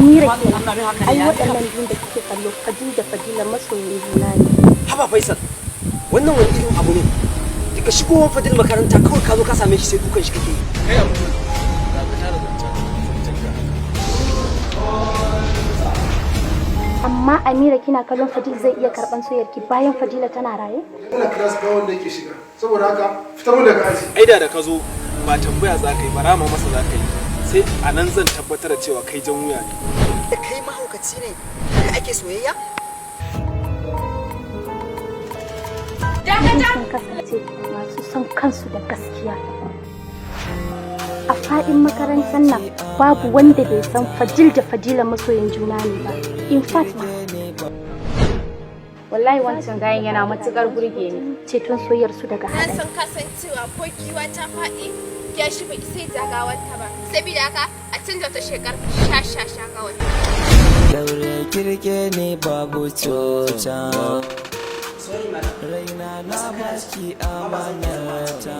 Amira ke ai waɗannan biyun da kike kallo Fadila masoyin juna ne. Haba Faisal, wannan wani irin abu ne? Daga shigowar Fadil makaranta kawai ka zo ka same shi sai dukan shi kake. Kai abu ne. Za ka tara zancen. Amma Amira kina kallon Fadil zai iya karban soyayyarki bayan Fadila tana raye? Ina class ba wanda yake shiga. Saboda haka fita mun daga aji. Ai da ka zo ba tambaya za ka yi ba rama masa za ka yi. Sai a nan zan tabbatar da cewa kai jan wuya ne. Da kai mahaukaci ne da ake soyayya? Sun kasance masu son kansu da gaskiya. A faɗin makarantar nan babu wanda bai san Fadil da Fadila masoyin juna ne ba. In fact ma. Wallahi wancan gayen yana matukar burge ni. Ceton soyayyar su daga Na haɗari. san kasancewa ko giwa ta faɗi ya shi bai sai jagawarta ba. Saboda haka a canza ta shekar sha kawai. Daure kirke ne babu cuta. Raina na baki amanata.